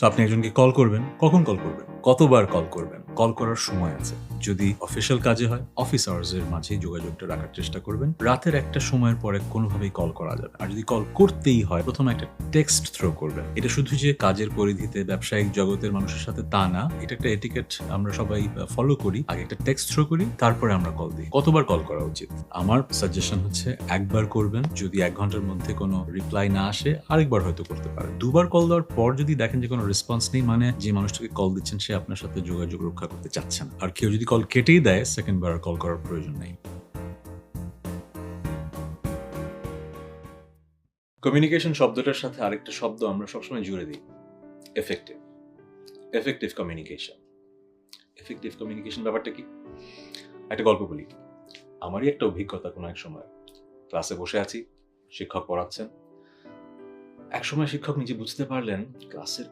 So আপনি একজনকে call করবেন, কখন কল করবেন, কতবার কল করবেন, কল করার সময় আছে। যদি অফিসিয়াল কাজে হয় অফিস আওয়ার্স এর মাঝেই যোগাযোগটা রাখার চেষ্টা করবেন। রাতের একটা সময়ের পরে কোনোভাবেই কল করা যাবে। আর যদি কল করতেই হয় প্রথমে একটা টেক্সট থ্রো করবেন। এটা শুধু যে কাজের পরিধিতে ব্যবসায়িক জগতের মানুষের সাথে তা না, এটা একটা এটিকেট আমরা সবাই ফলো করি। আগে একটা টেক্সট থ্রো করি, তারপরে আমরা কল দিই। কতবার কল করা উচিত? আমার সাজেশন হচ্ছে একবার করবেন। যদি ১ ঘন্টার মধ্যে কোনো রিপ্লাই না আসে আরেকবার হয়তো করতে পারেন। ২ বার কল দেওয়ার পর যদি দেখেন যে কোনো রেসপন্স নেই, মানে যে মানুষটাকে কল দিচ্ছেন সে আপনার সাথে যোগাযোগ রক্ষা করতে চাচ্ছে না। আর কেউ যদি কল কেটেই দেয়, সেকেন্ড বার কল করার প্রয়োজন নেই। কমিউনিকেশন শব্দটার সাথে আরেকটা শব্দ আমরা সবসময় জুড়ে দিই, effective. Effective communication. Effective communication ব্যাপারটা কি? একটা গল্প বলি। আমারই একটা অভিজ্ঞতা কোনো এক সময়। ক্লাসে বসে আছি, শিক্ষক পড়াচ্ছেন। একসময় শিক্ষক নিজে বুঝতে পারলেন ক্লাসের